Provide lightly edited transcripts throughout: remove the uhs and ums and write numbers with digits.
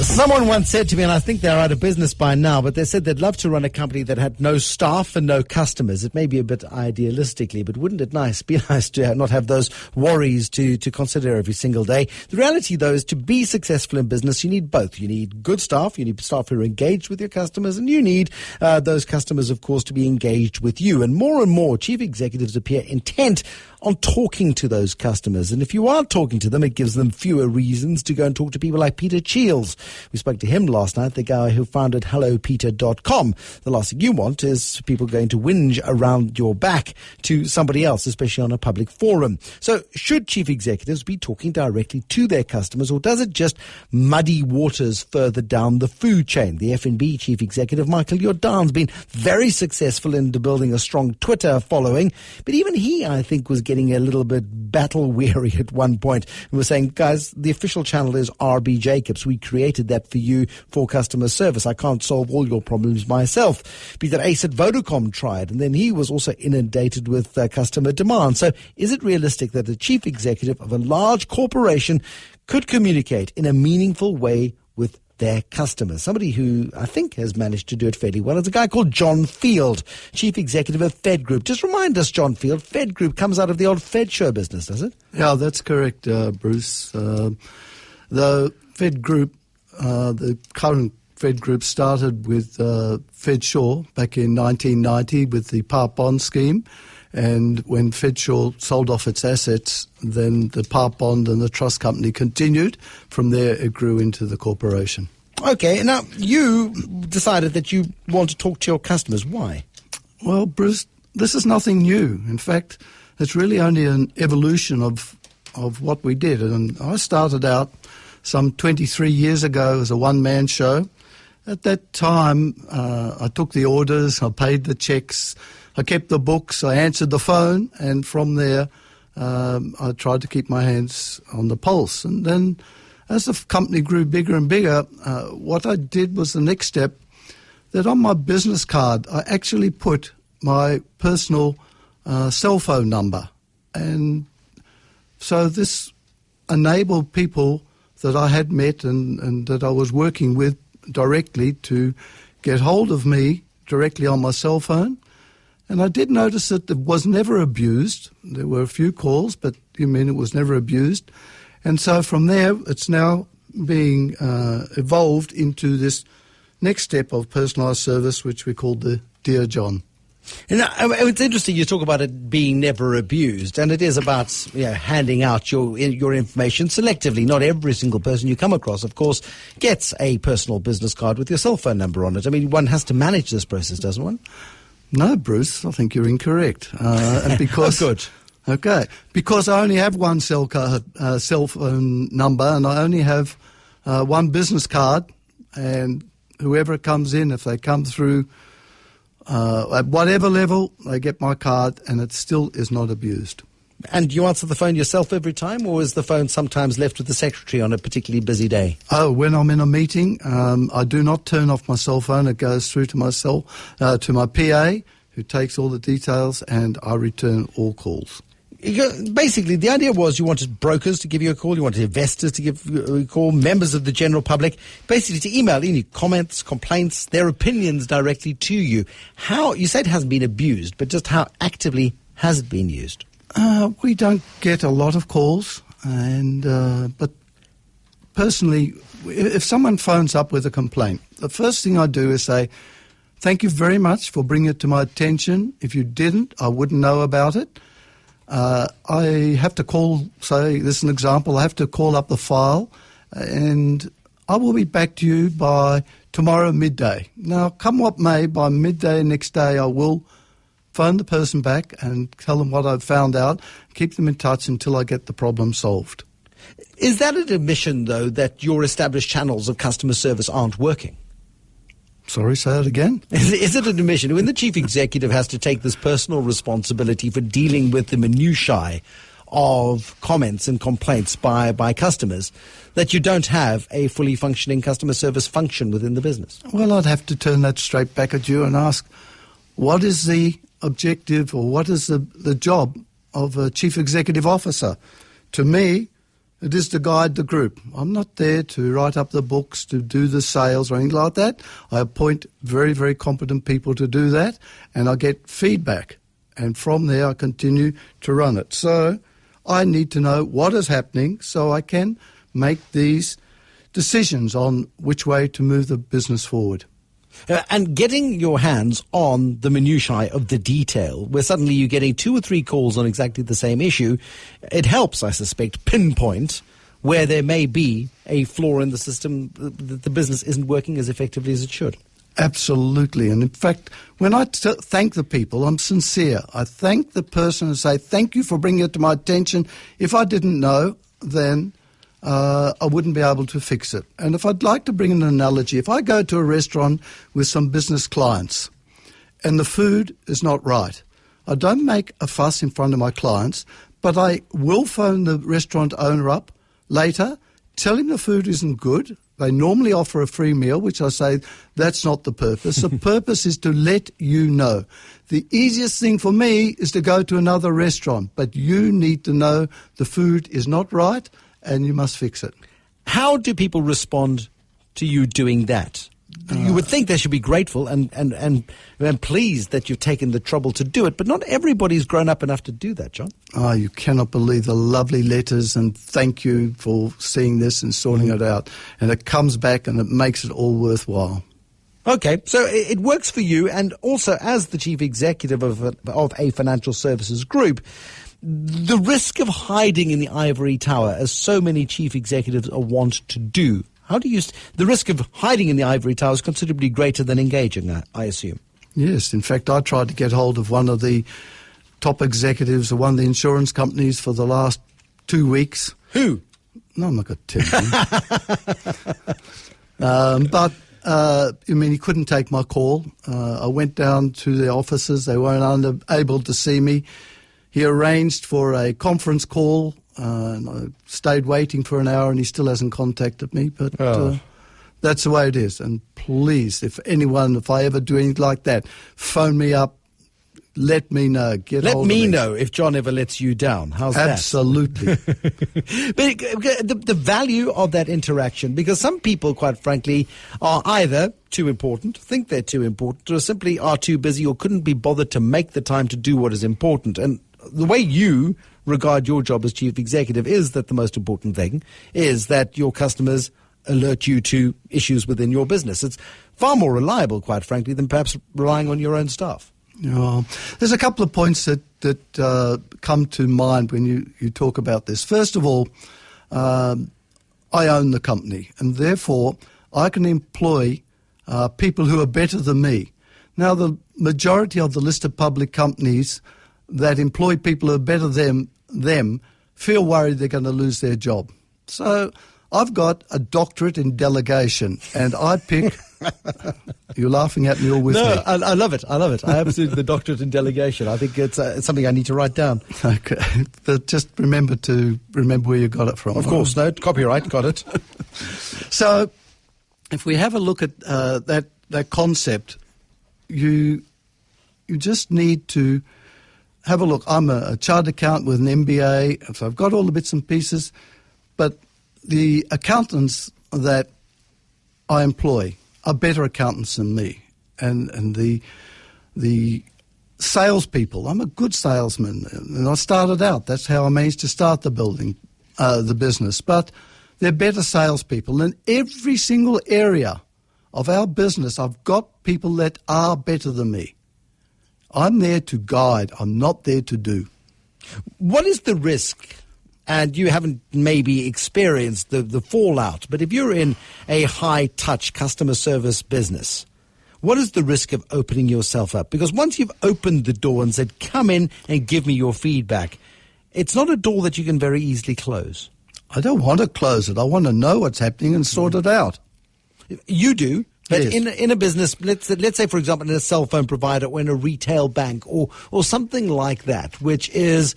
Someone once said to me, and I think they're out of business by now, but they said they'd love to run a company that had no staff and no customers. It may be a bit idealistically, but wouldn't it be nice to not have those worries to consider every single day? The reality, though, is to be successful in business, you need both. You need good staff, you need staff who are engaged with your customers, and you need those customers, of course, to be engaged with you. And more chief executives appear intent on talking to those customers. And if you are talking to them, it gives them fewer reasons to go and talk to people like Peter Shields. We spoke to him last night, the guy who founded HelloPeter.com. The last thing you want is people going to whinge around your back to somebody else, especially on a public forum. So should chief executives be talking directly to their customers, or does it just muddy waters further down the food chain? The F&B chief executive, Michael Jordaan's been very successful in building a strong Twitter following, but even he, I think, was getting a little bit battle weary at one point. We were saying, guys, the official channel is RB Jacobs. We created that for you for customer service. I can't solve all your problems myself. Peter Ace at Vodacom tried, and then he was also inundated with customer demand. So is it realistic that the chief executive of a large corporation could communicate in a meaningful way with their customers? Somebody who I think has managed to do it fairly well is a guy called John Field, chief executive of FedGroup. Just remind us, John Field, FedGroup comes out of the old Fed show business, does it? Yeah, that's correct, Bruce. The FedGroup, the current FedGroup started with FedShaw back in 1990 with the Part Bond scheme. And when FedShaw sold off its assets, then the Part Bond and the trust company continued. From there, it grew into the corporation. Okay, now you decided that you want to talk to your customers. Why? Well, Bruce, this is nothing new. In fact, it's really only an evolution of what we did. And I started out some 23 years ago as a one-man show. At that time, I took the orders, I paid the checks, I kept the books, I answered the phone, and from there I tried to keep my hands on the pulse. And then as the company grew bigger and bigger, what I did was the next step, that on my business card I actually put my personal cell phone number. And so this enabled people that I had met and that I was working with directly to get hold of me directly on my cell phone. And I did notice that it was never abused. There were a few calls, but it was never abused. And so from there, it's now being evolved into this next step of personalised service, which we call the Dear John. And it's interesting you talk about it being never abused, and it is about handing out your information selectively. Not every single person you come across, of course, gets a personal business card with your cell phone number on it. I mean, one has to manage this process, doesn't one? No, Bruce, I think you're incorrect. And because oh, good. Okay, because I only have one cell phone number, and I only have one business card, and whoever comes in, if they come through at whatever level, they get my card, and it still is not abused. And you answer the phone yourself every time, or is the phone sometimes left with the secretary on a particularly busy day? Oh, when I'm in a meeting, I do not turn off my cell phone. It goes through to to my PA, who takes all the details, and I return all calls. Basically, the idea was you wanted brokers to give you a call, you wanted investors to give you a call, members of the general public, basically to email any comments, complaints, their opinions directly to you. How, you say it hasn't been abused, but just how actively has it been used? We don't get a lot of calls, but personally, if someone phones up with a complaint, the first thing I do is say, thank you very much for bringing it to my attention. If you didn't, I wouldn't know about it. I have to call, say, this is an example, I have to call up the file, and I will be back to you by tomorrow midday. Now, come what may, by midday next day, I will phone the person back and tell them what I've found out, keep them in touch until I get the problem solved. Is that an admission, though, that your established channels of customer service aren't working? Sorry, say it again? Is it an admission when the chief executive has to take this personal responsibility for dealing with the minutiae of comments and complaints by customers, that you don't have a fully functioning customer service function within the business? Well, I'd have to turn that straight back at you and ask, what is the objective or what is the job of a chief executive officer? To me, It is to guide the group. I'm not there to write up the books, to do the sales or anything like that. I appoint very, very competent people to do that, and I get feedback. And from there, I continue to run it. So I need to know what is happening so I can make these decisions on which way to move the business forward. And getting your hands on the minutiae of the detail, where suddenly you're getting 2 or 3 calls on exactly the same issue, it helps, I suspect, pinpoint where there may be a flaw in the system, that the business isn't working as effectively as it should. Absolutely. And in fact, when I thank the people, I'm sincere. I thank the person and say, thank you for bringing it to my attention. If I didn't know, then I wouldn't be able to fix it. And if I'd like to bring an analogy, if I go to a restaurant with some business clients and the food is not right, I don't make a fuss in front of my clients, but I will phone the restaurant owner up later, tell him the food isn't good. They normally offer a free meal, which I say that's not the purpose. The purpose is to let you know. The easiest thing for me is to go to another restaurant, but you need to know the food is not right and you must fix it. How do people respond to you doing that? You would think they should be grateful and pleased that you've taken the trouble to do it, but not everybody's grown up enough to do that, John. Oh, you cannot believe the lovely letters and thank you for seeing this and sorting it out. And it comes back and it makes it all worthwhile. Okay, so it works for you, and also as the chief executive of a financial services group, the risk of hiding in the ivory tower, as so many chief executives want to do, the risk of hiding in the ivory tower is considerably greater than engaging, I assume. Yes, in fact, I tried to get hold of one of the top executives of one of the insurance companies for the last 2 weeks. Who? No, I'm not going to tell you. He couldn't take my call. I went down to the offices. They weren't able to see me. He arranged for a conference call, and I stayed waiting for an hour, and he still hasn't contacted me. But that's the way it is. And please, if I ever do anything like that, phone me up. Let me know. Let me know if John ever lets you down. How's Absolutely. But the value of that interaction, because some people, quite frankly, are either too important, think they're too important, or simply are too busy or couldn't be bothered to make the time to do what is important. And the way you regard your job as chief executive is that the most important thing is that your customers alert you to issues within your business. It's far more reliable, quite frankly, than perhaps relying on your own staff. Yeah. There's a couple of points that come to mind when you talk about this. First of all, I own the company, and therefore I can employ people who are better than me. Now, the majority of the listed public companies that employ people who are better than them feel worried they're going to lose their job. So I've got a doctorate in delegation, and I pick... You're laughing at me all with me. No, I love it. I absolutely, the doctorate in delegation. I think it's something I need to write down. Okay. But just remember where you got it from. Of course. No, copyright, got it. So if we have a look at that concept, you just need to have a look. I'm a chartered accountant with an MBA, so I've got all the bits and pieces, but the accountants that I employ are better accountants than me. And the salespeople, I'm a good salesman, and I started out. That's how I managed to start the business. But they're better salespeople. In every single area of our business, I've got people that are better than me. I'm there to guide. I'm not there to do. What is the risk? And you haven't maybe experienced the fallout, but if you're in a high-touch customer service business, what is the risk of opening yourself up? Because once you've opened the door and said, come in and give me your feedback, it's not a door that you can very easily close. I don't want to close it. I want to know what's happening and sort it out. You do. But yes. in a business, let's say, for example, in a cell phone provider or in a retail bank or something like that, which is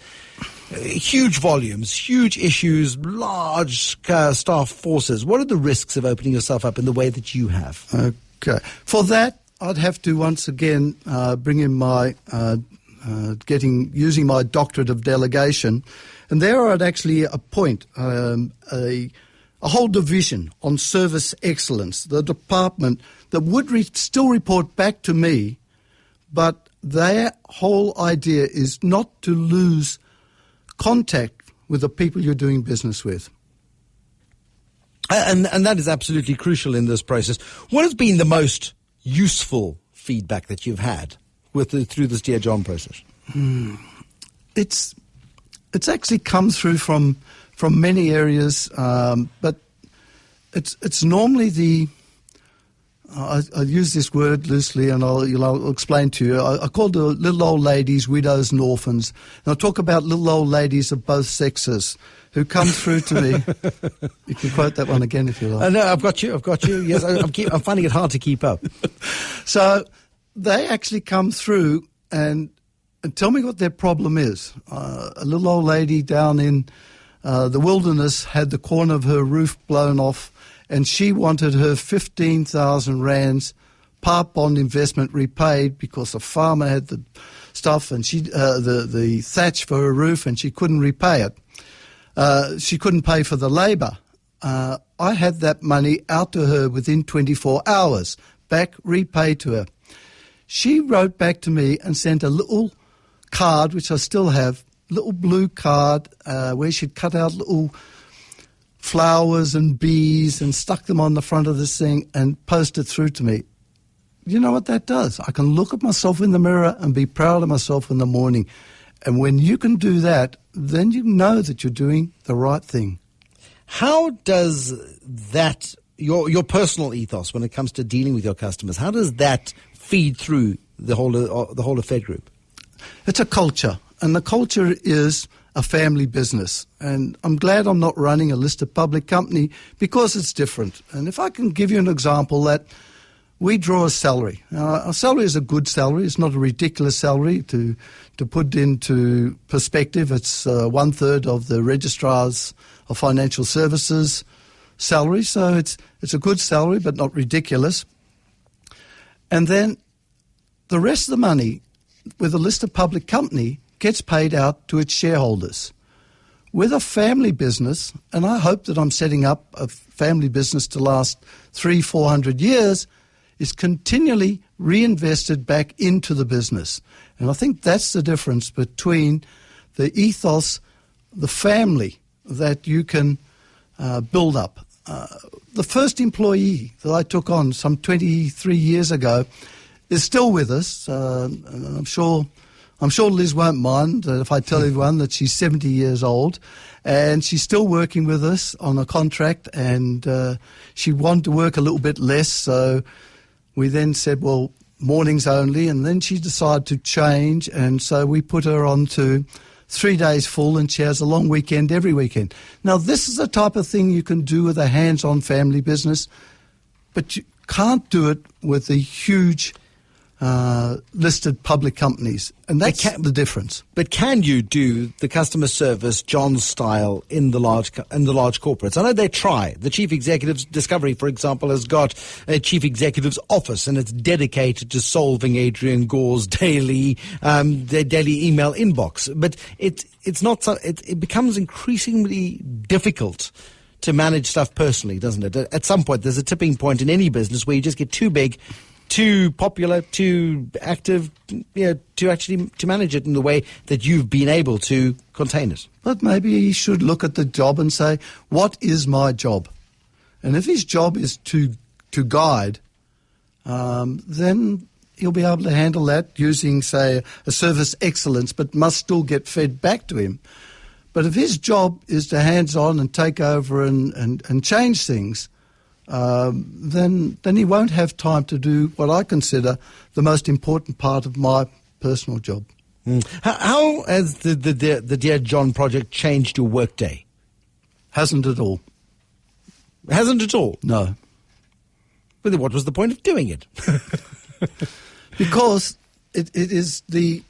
huge volumes, huge issues, large staff forces. What are the risks of opening yourself up in the way that you have? Okay. For that, I'd have to once again bring in my using my doctorate of delegation And there I'd actually appoint a whole division on service excellence, the department that would still report back to me, but their whole idea is not to lose contact with the people you're doing business with. And that is absolutely crucial in this process. What has been the most useful feedback that you've had through this Dear John process? It's actually come through from many areas, but it's normally I use this word loosely, and I'll explain to you. I call the little old ladies widows and orphans, and I talk about little old ladies of both sexes who come through to me. You can quote that one again if you like. No, I've got you. Yes, I'm finding it hard to keep up. So they actually come through and tell me what their problem is. A little old lady down in the wilderness had the corner of her roof blown off, and she wanted her 15,000 rands park bond investment repaid because the farmer had the stuff and the thatch for her roof, and she couldn't repay it. She couldn't pay for the labour. I had that money out to her within 24 hours, back repaid to her. She wrote back to me and sent a little card, which I still have, little blue card where she'd cut out little flowers and bees and stuck them on the front of this thing and posted through to me. You know what that does? I can look at myself in the mirror and be proud of myself in the morning. And when you can do that, then you know that you're doing the right thing. How does that, your personal ethos when it comes to dealing with your customers, how does that feed through the whole of FedGroup? It's a culture, and the culture is a family business. And I'm glad I'm not running a listed public company because it's different. And if I can give you an example, that we draw a salary. Now, our salary is a good salary. It's not a ridiculous salary. To put into perspective, it's 1/3 of the registrars of financial services salary. So it's a good salary, but not ridiculous. And then the rest of the money with a listed public company gets paid out to its shareholders. With a family business, and I hope that I'm setting up a family business to last 300-400 years, is continually reinvested back into the business. And I think that's the difference between the ethos, the family that you can build up. The first employee that I took on some 23 years ago is still with us. I'm sure Liz won't mind if I tell everyone that she's 70 years old, and she's still working with us on a contract, and she wanted to work a little bit less, so we then said, well, mornings only, and then she decided to change, and so we put her on to 3 days full, and she has a long weekend every weekend. Now, this is the type of thing you can do with a hands-on family business, but you can't do it with the huge listed public companies, and that's the difference. But can you do the customer service John style in the large corporates? I know they try. The Chief Executive's Discovery, for example, has got a Chief Executive's office, and it's dedicated to solving Adrian Gore's daily email inbox. But it's not. It becomes increasingly difficult to manage stuff personally, doesn't it? At some point, there's a tipping point in any business where you just get too big, too popular, too active, to manage it in the way that you've been able to contain it. But maybe he should look at the job and say, what is my job? And if his job is to guide, then he'll be able to handle that using, say, a service excellence, but must still get fed back to him. But if his job is to hands-on and take over and change things, then he won't have time to do what I consider the most important part of my personal job. How has the Dear John project changed your workday? Hasn't at all. Hasn't at all? No. But then what was the point of doing it? Because it is the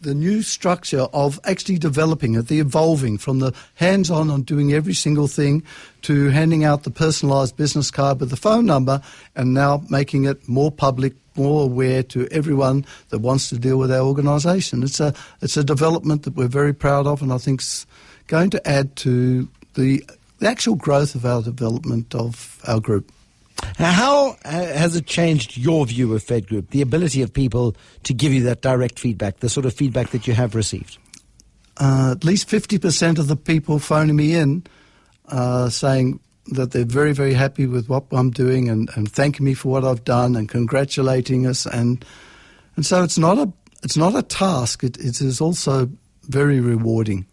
new structure of actually developing it, the evolving from the hands-on on doing every single thing to handing out the personalised business card with the phone number, and now making it more public, more aware to everyone that wants to deal with our organisation. It's a development that we're very proud of, and I think going to add to the actual growth of our development of our group. How has it changed your view of FedGroup, the ability of people to give you that direct feedback, the sort of feedback that you have received? At least 50% of the people phoning me in saying that they're very, very happy with what I'm doing and thanking me for what I've done and congratulating us. And so it's not a task. It is also very rewarding.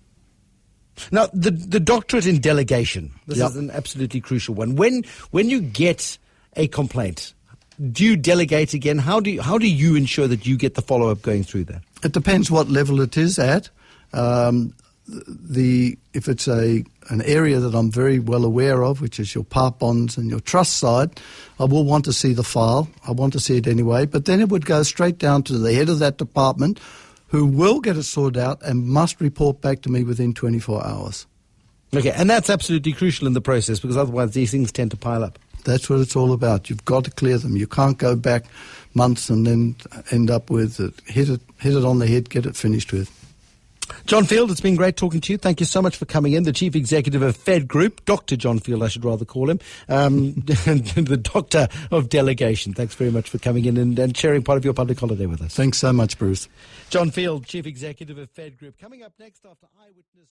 Now, the doctorate in delegation, this Yep. is an absolutely crucial one. When you get a complaint, do you delegate again? How do you ensure that you get the follow-up going through that? It depends what level it is at. If it's an area that I'm very well aware of, which is your part bonds and your trust side, I will want to see the file. I want to see it anyway. But then it would go straight down to the head of that department, who will get it sorted out and must report back to me within 24 hours. Okay, and that's absolutely crucial in the process, because otherwise these things tend to pile up. That's what it's all about. You've got to clear them. You can't go back months and then end up with it. Hit it on the head, get it finished with. John Field, it's been great talking to you. Thank you so much for coming in. The Chief Executive of FedGroup, Dr. John Field, I should rather call him, the Doctor of Delegation. Thanks very much for coming in and sharing part of your public holiday with us. Thanks so much, Bruce. John Field, Chief Executive of FedGroup. Coming up next after Eyewitness.